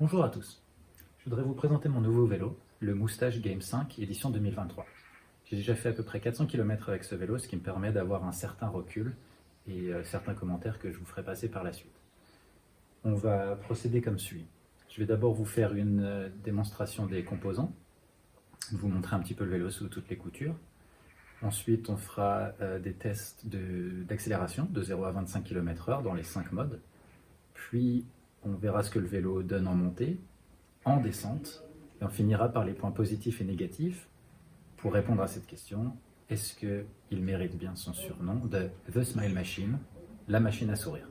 Bonjour à tous, je voudrais vous présenter mon nouveau vélo, le Moustache Game 5 édition 2023. J'ai déjà fait à peu près 400 km avec ce vélo, ce qui me permet d'avoir un certain recul et certains commentaires que je vous ferai passer par la suite. On va procéder comme suit. Je vais d'abord vous faire une démonstration des composants, vous montrer un petit peu le vélo sous toutes les coutures. Ensuite, on fera des tests d'accélération de 0 à 25 km/h dans les 5 modes. Puis, on verra ce que le vélo donne en montée, en descente, et on finira par les points positifs et négatifs pour répondre à cette question. Est-ce qu'il mérite bien son surnom de The Smile Machine, la machine à sourire?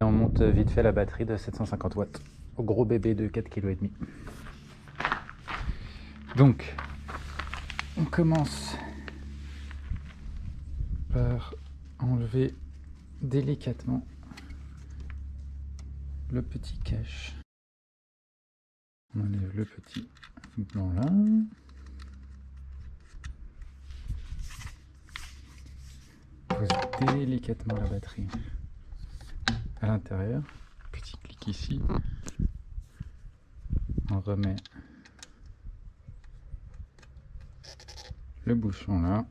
On monte vite fait la batterie de 750 watts au gros bébé de 4,5 kg. Donc, on commence par enlever délicatement le petit cache. On enlève le petit blanc là. On pose délicatement la batterie à l'intérieur, petit clic ici, on remet le bouchon là,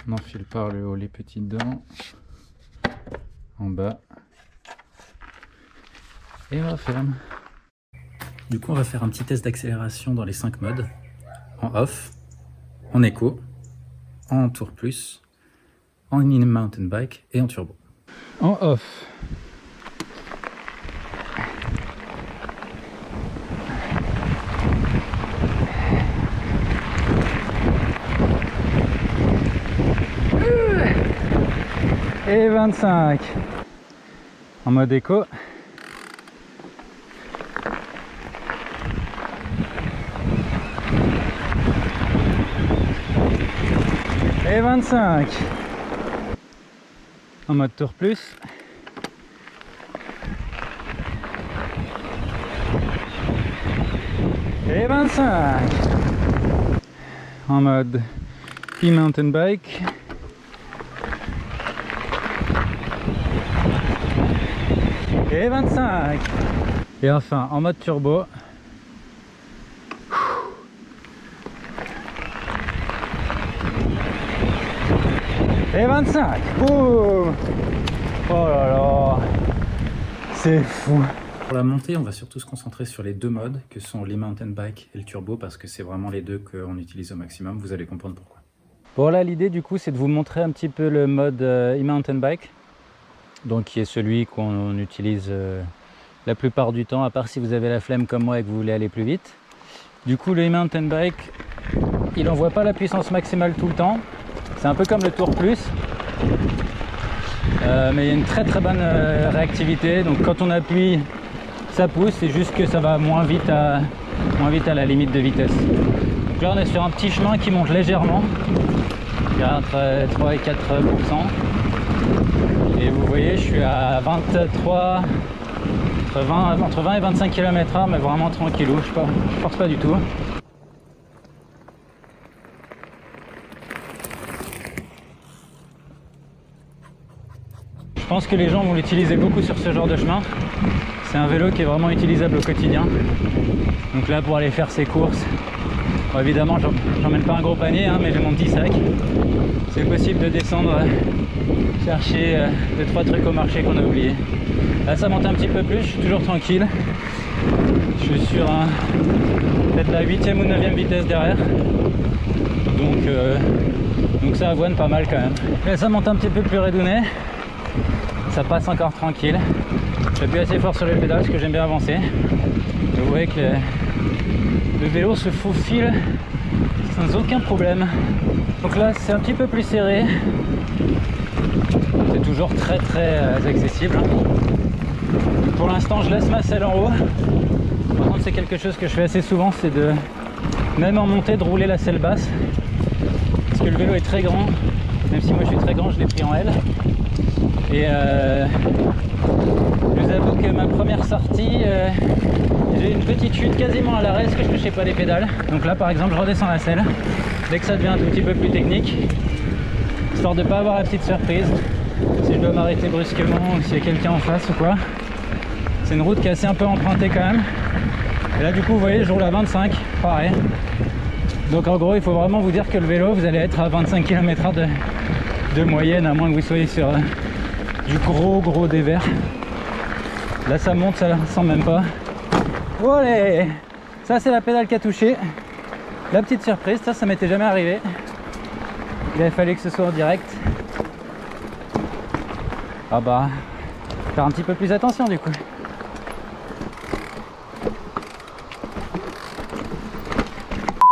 on enfile par le haut les petites dents, en bas, et on referme. Du coup on va faire un petit test d'accélération dans les 5 modes, en off, en éco, en tour plus, en in-mountain bike et en turbo. En off, et 25 en mode éco, et 25 en mode tour plus, et 25 en mode e-mountain bike, et 25 et enfin en mode turbo, et 25. Boum. Oh là là, c'est fou. Pour la montée, on va surtout se concentrer sur les deux modes que sont l'e-mountain bike et le turbo, parce que c'est vraiment les deux qu'on utilise au maximum. Vous allez comprendre pourquoi. Bon, là l'idée du coup c'est de vous montrer un petit peu le mode e-mountain bike, donc qui est celui qu'on utilise la plupart du temps, à part si vous avez la flemme comme moi et que vous voulez aller plus vite. Du coup, le e-mountain bike, il n'envoie pas la puissance maximale tout le temps. C'est un peu comme le Tour Plus, mais il y a une très bonne réactivité. Donc quand on appuie, ça pousse, c'est juste que ça va moins vite à la limite de vitesse. Donc là on est sur un petit chemin qui monte légèrement, il y a entre 3 et 4%. Et vous voyez, je suis à 23, entre 20 et 25 km/h, mais vraiment tranquillou, je force pas du tout. Je pense que les gens vont l'utiliser beaucoup sur ce genre de chemin. C'est un vélo qui est vraiment utilisable au quotidien. Donc là, pour aller faire ses courses, bon, évidemment, j'emmène pas un gros panier, hein, mais j'ai mon petit sac. C'est possible de descendre chercher 2-3 trucs au marché qu'on a oublié. Là, ça monte un petit peu plus, je suis toujours tranquille. Je suis sur un peut-être la 8e ou 9e vitesse derrière. Donc ça avoine pas mal quand même. Là ça monte un petit peu plus redouné. Ça passe encore tranquille. J'appuie assez fort sur les pédales parce que j'aime bien avancer. Et vous voyez que le vélo se faufile sans aucun problème. Donc là c'est un petit peu plus serré. C'est toujours très accessible. Donc pour l'instant je laisse ma selle en haut. Par contre c'est quelque chose que je fais assez souvent, c'est de, même en montée, de rouler la selle basse. Parce que le vélo est très grand. Même si moi je suis très grand, je l'ai pris en L. Et je vous avoue que ma première sortie, j'ai une petite chute quasiment à l'arrêt parce que je touchais pas les pédales. Donc là par exemple je redescends la selle dès que ça devient un tout petit peu plus technique, histoire de pas avoir la petite surprise si je dois m'arrêter brusquement ou s'il y a quelqu'un en face ou quoi. C'est une route qui est assez un peu empruntée quand même. Et là du coup vous voyez je roule à 25, pareil. Donc en gros il faut vraiment vous dire que le vélo vous allez être à 25 km/h de moyenne, à moins que vous soyez sur du gros dévers. Là ça monte, ça sent même pas. Olé, ça c'est la pédale qui a touché. La petite surprise, ça m'était jamais arrivé. Il avait fallu que ce soit en direct. Ah bah, faire un petit peu plus attention du coup.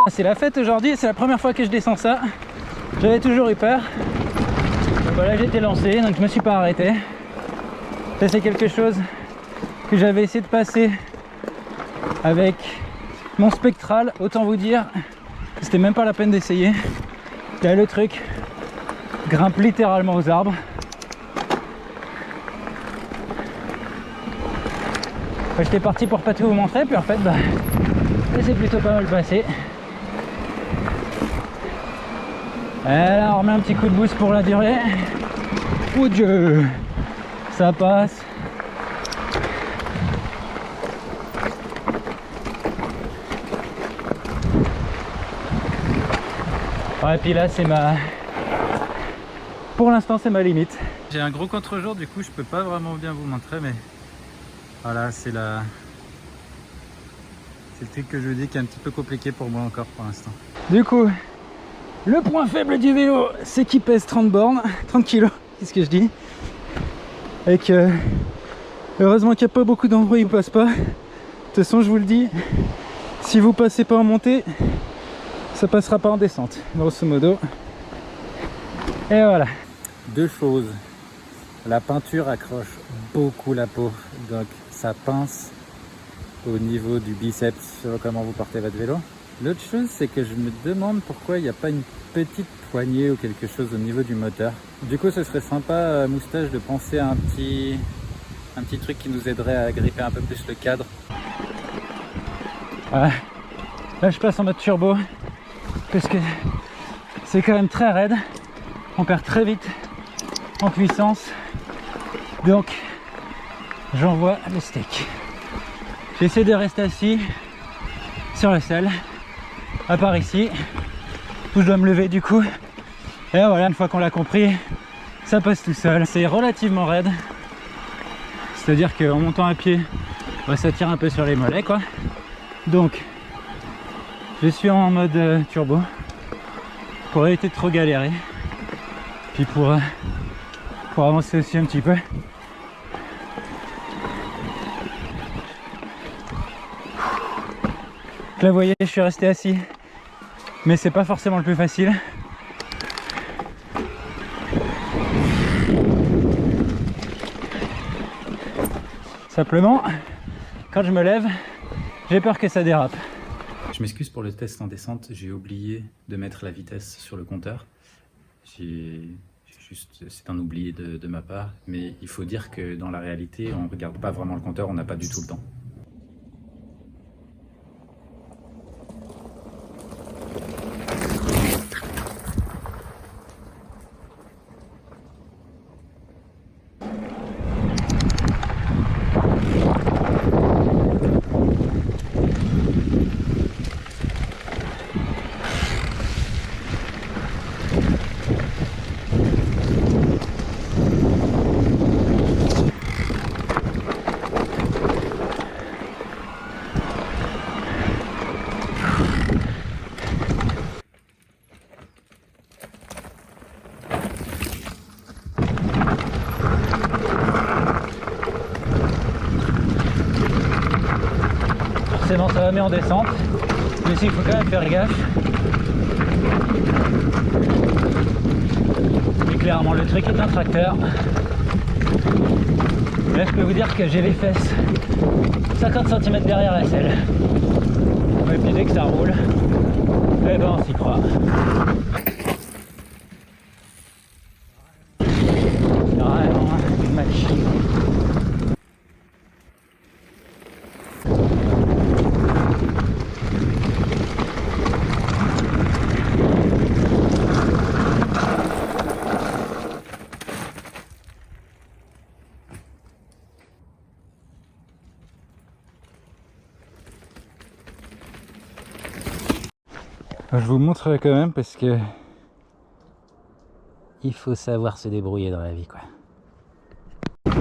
C'est la fête aujourd'hui, c'est la première fois que je descends ça. J'avais toujours eu peur. Donc voilà, j'étais lancé, donc je me suis pas arrêté. Ça c'est quelque chose que j'avais essayé de passer avec mon spectral. Autant vous dire, c'était même pas la peine d'essayer. Là le truc grimpe littéralement aux arbres. J'étais parti pour pas tout vous montrer, puis en fait bah, c'est plutôt pas mal passé. Et là on remet un petit coup de boost pour la durée. Oh Dieu, ça passe. Ouais, et puis là c'est ma... Pour l'instant c'est ma limite. J'ai un gros contre-jour, du coup je peux pas vraiment bien vous montrer, mais voilà, c'est la... C'est le truc que je vous dis qui est un petit peu compliqué pour moi encore pour l'instant. Du coup, le point faible du vélo, c'est qu'il pèse 30 bornes, 30 kg, qu'est-ce que je dis? Et que heureusement qu'il n'y a pas beaucoup d'endroits où il passe pas. De toute façon, je vous le dis, si vous passez pas en montée, ça passera pas en descente, grosso modo. Et voilà. Deux choses. La peinture accroche beaucoup la peau, donc ça pince au niveau du biceps sur comment vous portez votre vélo. L'autre chose, c'est que je me demande pourquoi il n'y a pas une petite poignée ou quelque chose au niveau du moteur. Du coup, ce serait sympa, Moustache, de penser à un petit truc qui nous aiderait à gripper un peu plus le cadre. Ouais. Là, je passe en mode turbo parce que c'est quand même très raide. On perd très vite en puissance. Donc, j'envoie le steak. J'essaie de rester assis sur la selle, à part ici, où je dois me lever du coup. Et voilà, une fois qu'on l'a compris, ça passe tout seul. C'est relativement raide, c'est-à-dire qu'en montant à pied, bah, ça tire un peu sur les mollets, quoi. Donc, je suis en mode turbo pour éviter de trop galérer, puis pour avancer aussi un petit peu. Là vous voyez, je suis resté assis, mais c'est pas forcément le plus facile. Simplement, quand je me lève, j'ai peur que ça dérape. Je m'excuse pour le test en descente, j'ai oublié de mettre la vitesse sur le compteur. C'est un oubli de ma part, mais il faut dire que dans la réalité, on ne regarde pas vraiment le compteur, on n'a pas du tout le temps. mais en descente. Mais il faut quand même faire gaffe. Et clairement, le truc est un tracteur. Là, je peux vous dire que j'ai les fesses 50 cm derrière la selle. Et puis dès que ça roule, eh ben on s'y croit. C'est vraiment une machine. Je vous montrerai quand même parce que il faut savoir se débrouiller dans la vie, quoi. Je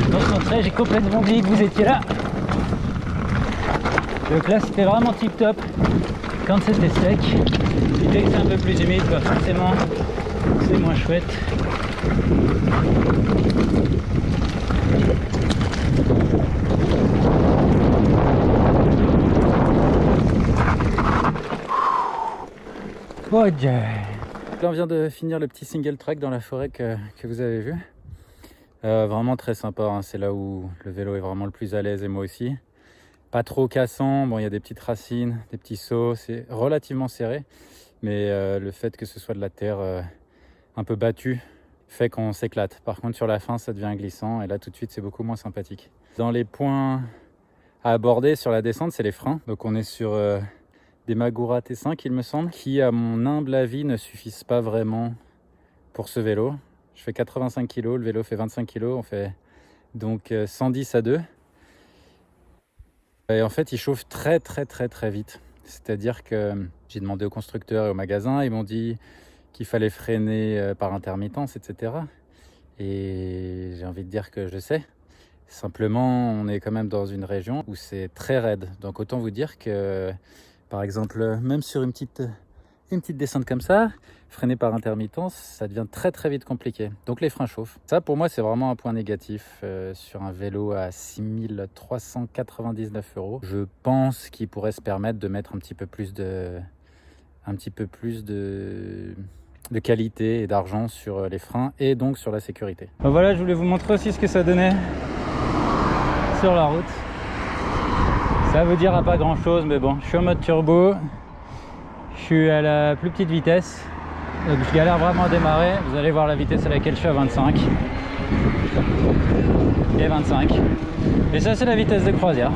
me concentrais, j'ai complètement oublié que vous étiez là. Donc là c'était vraiment tip top quand c'était sec. Et dès que c'est un peu plus humide, bah forcément c'est moins chouette. Oh Dieu. Là on vient de finir le petit single track dans la forêt que vous avez vu. Vraiment très sympa, hein. C'est là où le vélo est vraiment le plus à l'aise et moi aussi. Pas trop cassant, bon il y a des petites racines, des petits sauts, c'est relativement serré. Mais le fait que ce soit de la terre un peu battue fait qu'on s'éclate. Par contre sur la fin ça devient glissant et là tout de suite c'est beaucoup moins sympathique. Dans les points à aborder sur la descente, c'est les freins. Donc on est sur des Magura T5 il me semble, qui à mon humble avis ne suffisent pas vraiment pour ce vélo. Je fais 85 kg, le vélo fait 25 kg, on fait donc 110 à 2. Et en fait il chauffe très vite. C'est-à-dire que j'ai demandé au constructeur et au magasin, ils m'ont dit qu'il fallait freiner par intermittence, etc. Et j'ai envie de dire que je sais. Simplement, on est quand même dans une région où c'est très raide. Donc autant vous dire que, par exemple, même sur une petite descente comme ça, freiner par intermittence, ça devient très vite compliqué. Donc les freins chauffent. Ça, pour moi, c'est vraiment un point négatif sur un vélo à 6 399 €. Je pense qu'il pourrait se permettre de mettre un petit peu plus de qualité et d'argent sur les freins et donc sur la sécurité. Donc voilà, je voulais vous montrer aussi ce que ça donnait sur la route. Ça vous dira pas grand chose, mais bon, je suis en mode turbo. Je suis à la plus petite vitesse. Donc je galère vraiment à démarrer. Vous allez voir la vitesse à laquelle je suis à 25. Et 25. Et ça c'est la vitesse de croisière.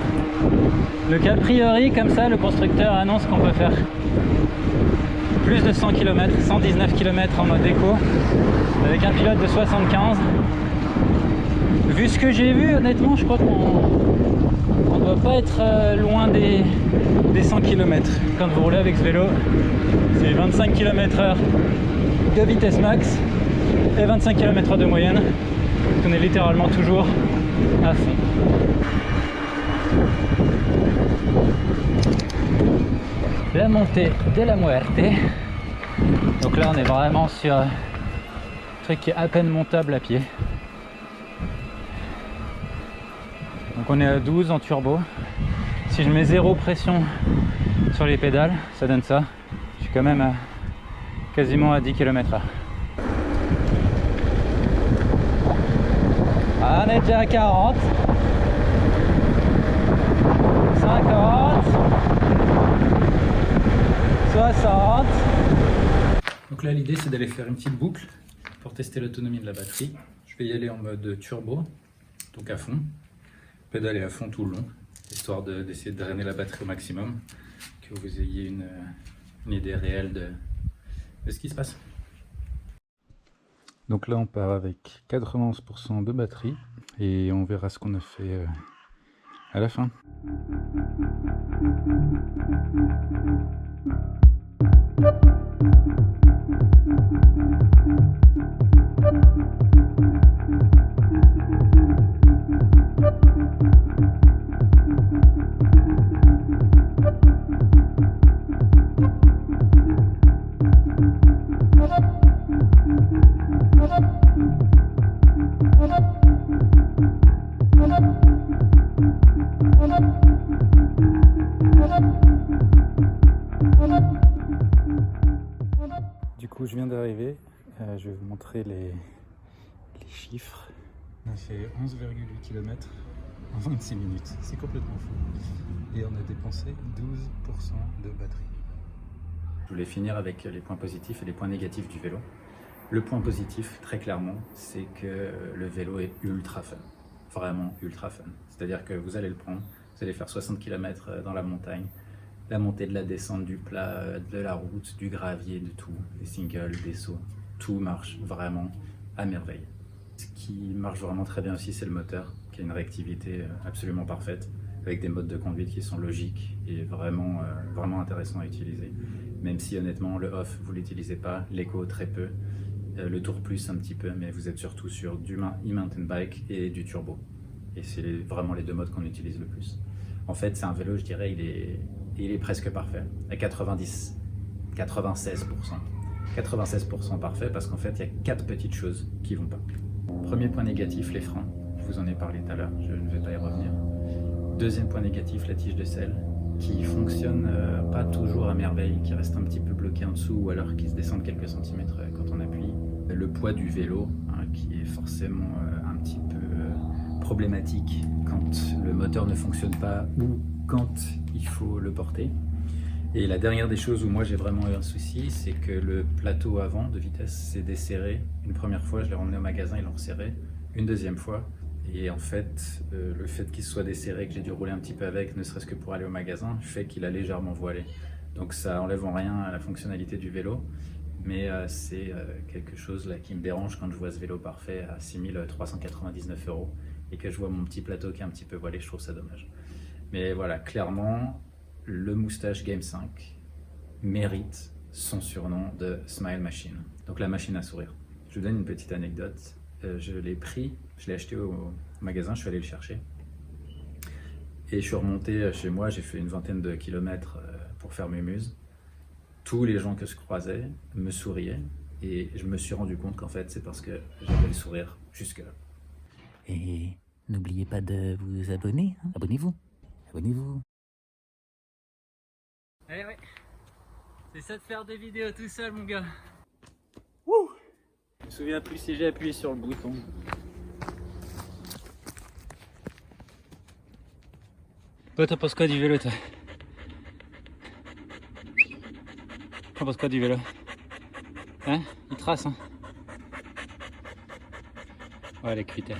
Donc a priori comme ça le constructeur annonce qu'on peut faire plus de 100 km, 119 km en mode éco avec un pilote de 75. Vu ce que j'ai vu, honnêtement je crois qu'on ne doit pas être loin des 100 km. Quand vous roulez avec ce vélo, c'est 25 km/h de vitesse max et 25 km/h de moyenne. Donc on est littéralement toujours à fond. La montée de la Muerte. Donc là on est vraiment sur un truc qui est à peine montable à pied. Donc on est à 12 en turbo. Si je mets zéro pression sur les pédales, ça donne ça. Je suis quand même à quasiment à 10 km/h. Ah, on est déjà à 40. 50. 60. Donc là l'idée c'est d'aller faire une petite boucle pour tester l'autonomie de la batterie. Je vais y aller en mode turbo, donc à fond. Pédaler à fond tout le long, histoire d'essayer de drainer la batterie au maximum, que vous ayez une idée réelle de ce qui se passe. Donc là on part avec 91% de batterie et on verra ce qu'on a fait à la fin. coup, je viens d'arriver. Je vais vous montrer les chiffres. On a fait 11,8 km en 26 minutes. C'est complètement fou. Et on a dépensé 12% de batterie. Je voulais finir avec les points positifs et les points négatifs du vélo. Le point positif, très clairement, c'est que le vélo est ultra fun. Vraiment ultra fun. C'est-à-dire que vous allez le prendre, vous allez faire 60 km dans la montagne, la montée, de la descente, du plat, de la route, du gravier, de tout, des singles, des sauts, tout marche vraiment à merveille. Ce qui marche vraiment très bien aussi, c'est le moteur, qui a une réactivité absolument parfaite, avec des modes de conduite qui sont logiques et vraiment, vraiment intéressants à utiliser. Même si honnêtement, le off, vous ne l'utilisez pas, l'éco très peu, le tour plus un petit peu, mais vous êtes surtout sur du e-mountain bike et du turbo. Et c'est vraiment les deux modes qu'on utilise le plus. En fait, c'est un vélo, je dirais, il est presque parfait, à 96%. 96% parfait parce qu'en fait, il y a 4 petites choses qui vont pas. Premier point négatif, les freins. Je vous en ai parlé tout à l'heure, je ne vais pas y revenir. Deuxième point négatif, la tige de selle, qui fonctionne pas toujours à merveille, qui reste un petit peu bloqué en dessous ou alors qui se descend quelques centimètres quand on appuie. Le poids du vélo, hein, qui est forcément un petit peu problématique quand le moteur ne fonctionne pas ou quand il faut le porter. Et la dernière des choses où moi j'ai vraiment eu un souci, c'est que le plateau avant de vitesse s'est desserré. Une première fois, je l'ai ramené au magasin, ils l'ont resserré. Une deuxième fois, et en fait, le fait qu'il soit desserré, que j'ai dû rouler un petit peu avec, ne serait-ce que pour aller au magasin, fait qu'il a légèrement voilé. Donc ça enlève en rien à la fonctionnalité du vélo, mais c'est quelque chose là qui me dérange quand je vois ce vélo parfait à 6 399 € et que je vois mon petit plateau qui est un petit peu voilé, je trouve ça dommage. Mais voilà, clairement, le Moustache Game 5 mérite son surnom de Smile Machine, donc la machine à sourire. Je vous donne une petite anecdote. Je l'ai pris, je l'ai acheté au magasin, je suis allé le chercher. Et je suis remonté chez moi, j'ai fait une vingtaine de kilomètres pour faire mes muses. Tous les gens que je croisais me souriaient et je me suis rendu compte qu'en fait c'est parce que j'avais le sourire jusque-là. Et n'oubliez pas de vous abonner, hein. Abonnez-vous, abonnez-vous. Eh ouais, c'est ça de faire des vidéos tout seul mon gars. Je me souviens plus si j'ai appuyé sur le bouton. Toi t'en penses quoi du vélo toi? T'en penses quoi du vélo? Hein? Il trace hein? Ouais les cuites là.